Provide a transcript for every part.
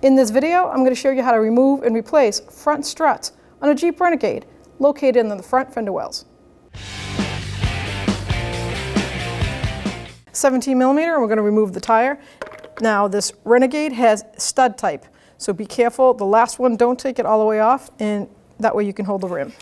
In this video, I'm going to show you how to remove and replace front struts on a Jeep Renegade located in the front fender wells. 17 millimeter, and we're going to remove the tire. Now this Renegade has stud type, so be careful. The last one, don't take it all the way off, and that way you can hold the rim.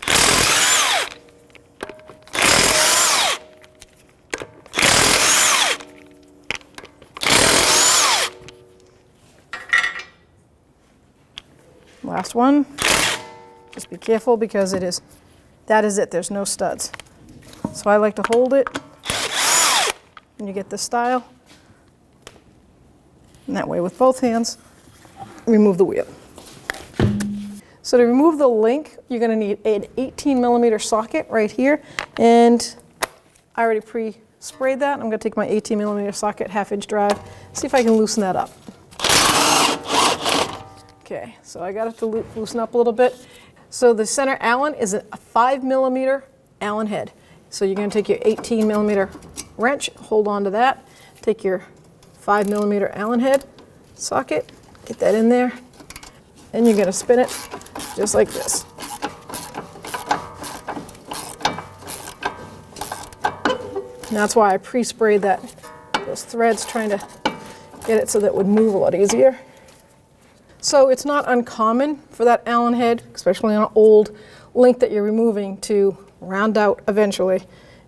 Last one, just be careful because that is it, there's no studs. So I like to hold it, and you get this style. And that way with both hands, remove the wheel. So to remove the link, you're gonna need an 18 millimeter socket right here. And I already pre-sprayed that. I'm gonna take my 18 millimeter socket, 1/2 inch drive, see if I can loosen that up. Okay, so I got it to loosen up a little bit. So the center Allen is a 5 millimeter Allen head. So you're gonna take your 18 millimeter wrench, hold on to that, take your 5 millimeter Allen head socket, get that in there, and you're gonna spin it just like this. And that's why I pre-sprayed those threads, trying to get it so that it would move a lot easier. So it's not uncommon for that Allen head, especially on an old link that you're removing, to round out eventually.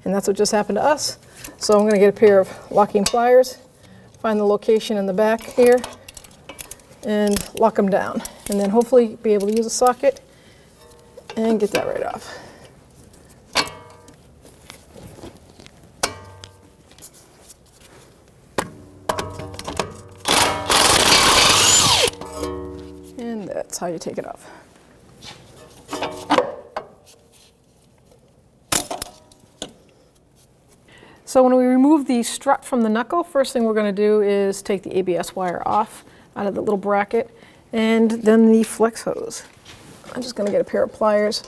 And that's what just happened to us. So I'm gonna get a pair of locking pliers, find the location in the back here, and lock them down. And then hopefully be able to use a socket and get that right off. And that's how you take it off. So when we remove the strut from the knuckle, first thing we're going to do is take the ABS wire off out of the little bracket, and then the flex hose. I'm just going to get a pair of pliers,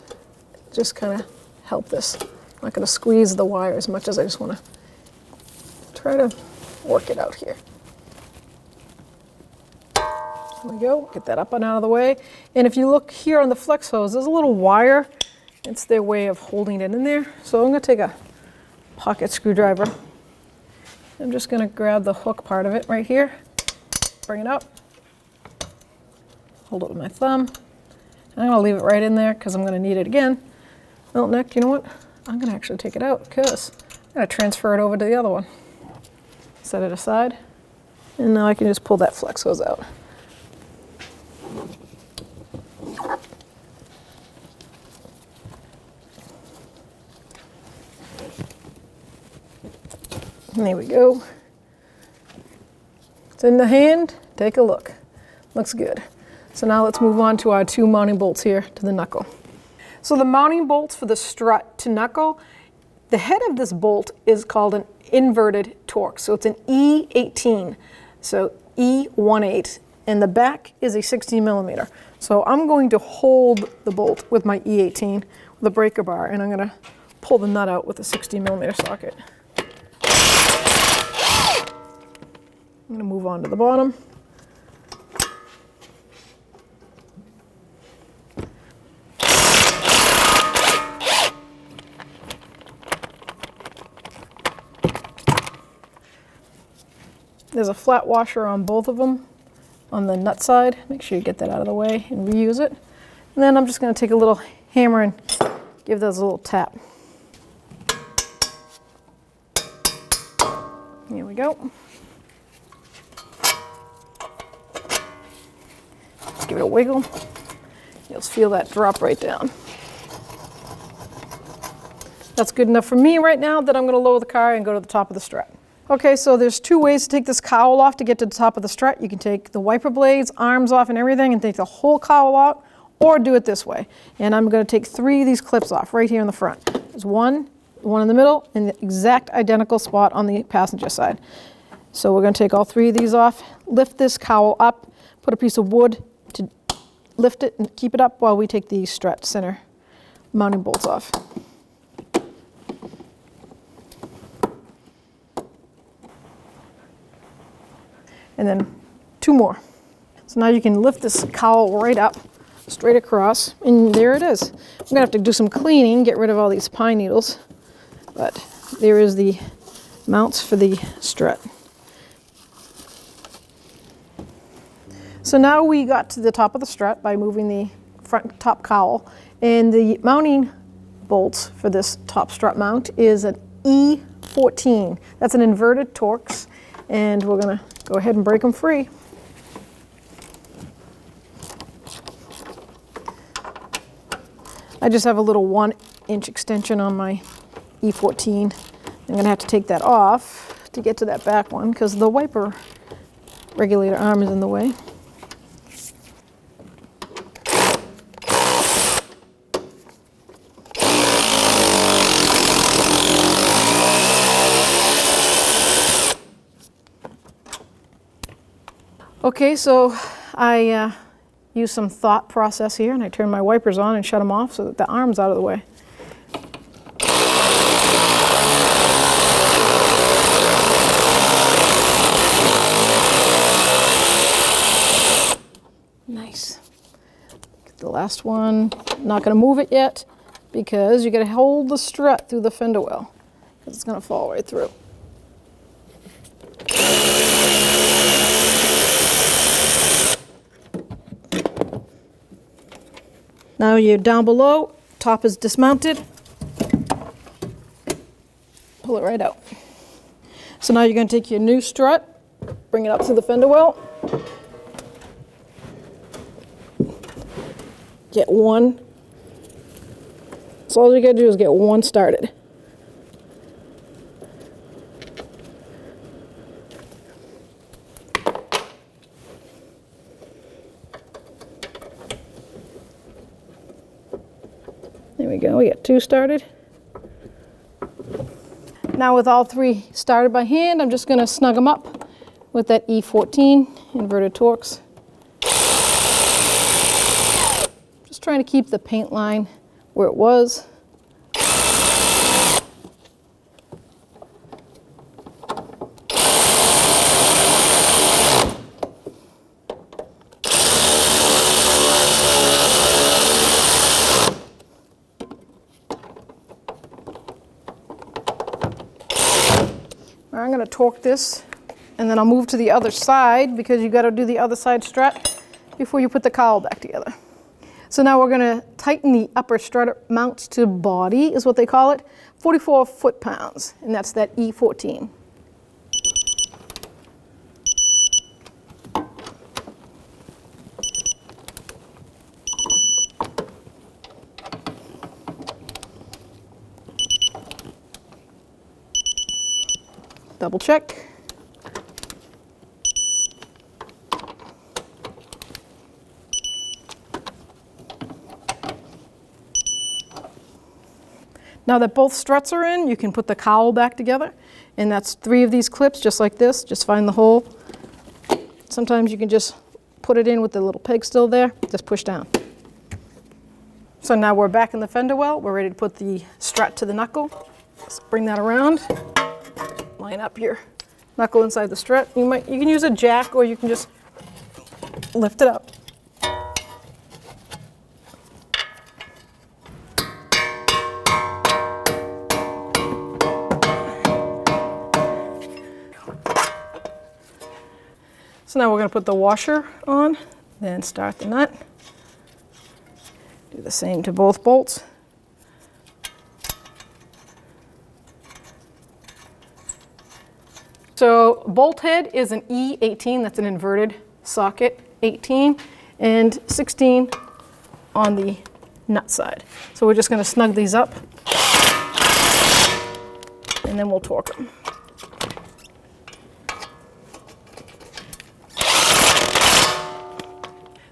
just kind of help this. I'm not going to squeeze the wire as much as I just want to try to work it out here. There we go, get that up and out of the way. And if you look here on the flex hose, there's a little wire. It's their way of holding it in there. So I'm going to take a pocket screwdriver. I'm just going to grab the hook part of it right here, bring it up, hold it with my thumb. And I'm going to leave it right in there because I'm going to need it again. Well, Nick, you know what? I'm going to actually take it out because I'm going to transfer it over to the other one. Set it aside. And now I can just pull that flex hose out. And there we go. It's in the hand. Take a look. Looks good. So now let's move on to our 2 mounting bolts here to the knuckle. So the mounting bolts for the strut to knuckle, the head of this bolt is called an inverted torque. So it's an E18. So E18. And the back is a 16 millimeter. So I'm going to hold the bolt with my E18 with a breaker bar, and I'm going to pull the nut out with a 16 millimeter socket. I'm going to move on to the bottom. There's a flat washer on both of them on the nut side. Make sure you get that out of the way and reuse it. And then I'm just going to take a little hammer and give those a little tap. Here we go. Give it a wiggle. You'll feel that drop right down. That's good enough for me right now that I'm going to lower the car and go to the top of the strut. Okay, so there's 2 ways to take this cowl off to get to the top of the strut. You can take the wiper blades, arms off and everything, and take the whole cowl out, or do it this way. And I'm going to take 3 of these clips off right here in the front. There's one in the middle, and the exact identical spot on the passenger side. So we're going to take all 3 of these off, lift this cowl up, put a piece of wood to lift it and keep it up while we take the strut center mounting bolts off. And then 2 more. So now you can lift this cowl right up, straight across, and there it is. I'm gonna have to do some cleaning, get rid of all these pine needles, but there is the mounts for the strut. So now we got to the top of the strut by moving the front top cowl, and the mounting bolts for this top strut mount is an E14. That's an inverted Torx, and we're gonna go ahead and break them free. I just have a little 1-inch extension on my E14. I'm gonna have to take that off to get to that back one because the wiper regulator arm is in the way. Okay, so I use some thought process here, and I turn my wipers on and shut them off so that the arm's out of the way. Nice. Get the last one. Not going to move it yet because you got to hold the strut through the fender well because it's going to fall right through. Now you're down below, top is dismounted, pull it right out. So now you're going to take your new strut, bring it up to the fender well, get one, so all you got to do is get one started. There we go, we got two started. Now with all three started by hand, I'm just going to snug them up with that E14 inverted Torx. Just trying to keep the paint line where it was. I'm going to torque this, and then I'll move to the other side because you got to do the other side strut before you put the cowl back together. So now we're going to tighten the upper strut mounts to body, is what they call it, 44 foot-pounds, and that's that E14. Double check. Now that both struts are in, you can put the cowl back together, and that's 3 of these clips just like this. Just find the hole. Sometimes you can just put it in with the little peg still there, just push down. So now we're back in the fender well. We're ready to put the strut to the knuckle. Let's bring that around. Line up your knuckle inside the strut. You can use a jack, or you can just lift it up. So now we're going to put the washer on, then start the nut. Do the same to both bolts. So bolt head is an E18, that's an inverted socket, 18, and 16 on the nut side. So we're just going to snug these up, and then we'll torque them.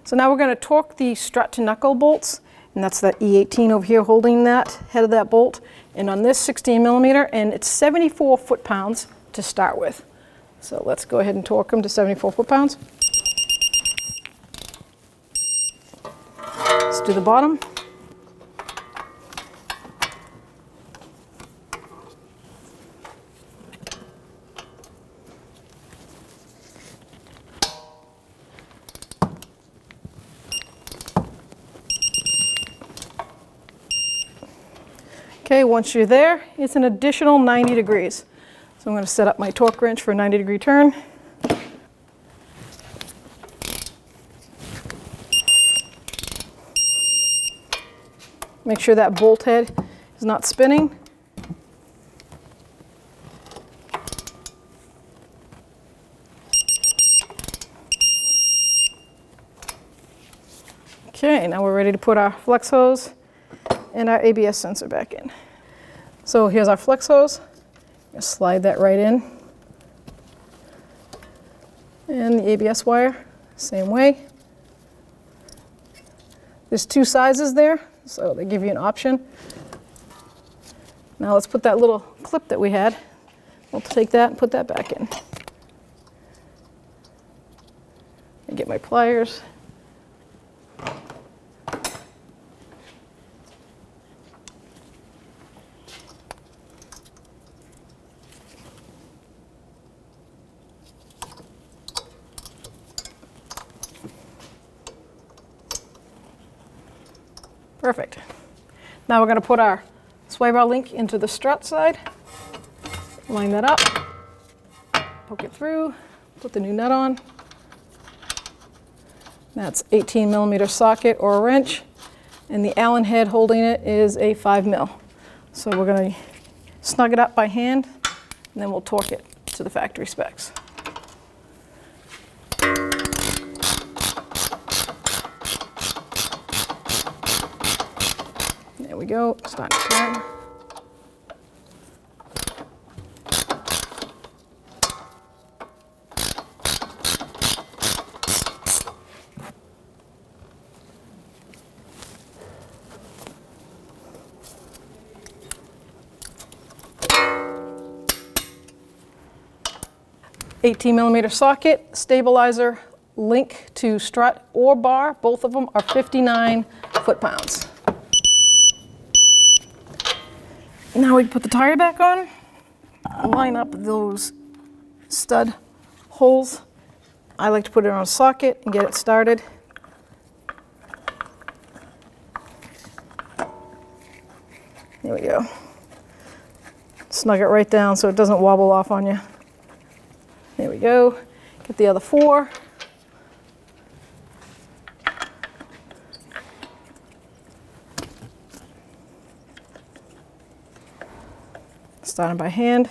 So now we're going to torque the strut to knuckle bolts, and that's that E18 over here holding that head of that bolt, and on this 16 millimeter, and it's 74 foot-pounds to start with. So let's go ahead and torque them to 74 foot-pounds. Let's do the bottom. Okay, once you're there, it's an additional 90 degrees. So I'm going to set up my torque wrench for a 90-degree turn. Make sure that bolt head is not spinning. Okay, now we're ready to put our flex hose and our ABS sensor back in. So here's our flex hose. Just slide that right in. And the ABS wire, same way. There's two sizes there, so they give you an option. Now let's put that little clip that we had. We'll take that and put that back in. And get my pliers. Perfect. Now we're going to put our sway bar link into the strut side. Line that up, poke it through, put the new nut on. That's 18mm socket or a wrench, and the Allen head holding it is a 5mm. So we're going to snug it up by hand, and then we'll torque it to the factory specs. There we go, starting to turn. $18mm socket, stabilizer, link to strut or bar. Both of them are 59 foot-pounds. Now we can put the tire back on, line up those stud holes. I like to put it on a socket and get it started. There we go. Snug it right down so it doesn't wobble off on you. There we go. Get the other four. Starting by hand.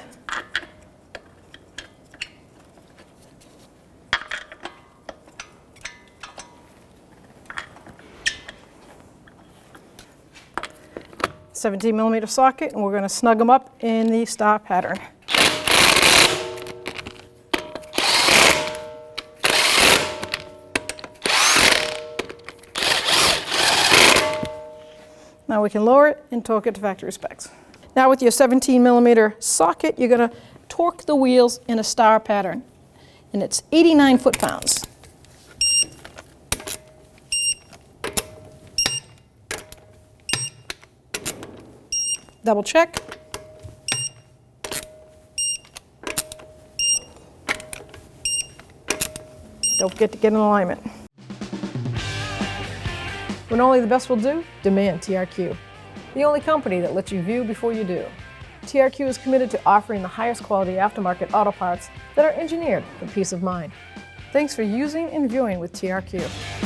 $17mm socket, and we're going to snug them up in the star pattern. Now we can lower it and torque it to factory specs. Now with your 17mm socket, you're going to torque the wheels in a star pattern, and it's 89 foot-pounds. Double check. Don't forget to get in alignment. When only the best will do, demand TRQ. The only company that lets you view before you do. TRQ is committed to offering the highest quality aftermarket auto parts that are engineered for peace of mind. Thanks for using and viewing with TRQ.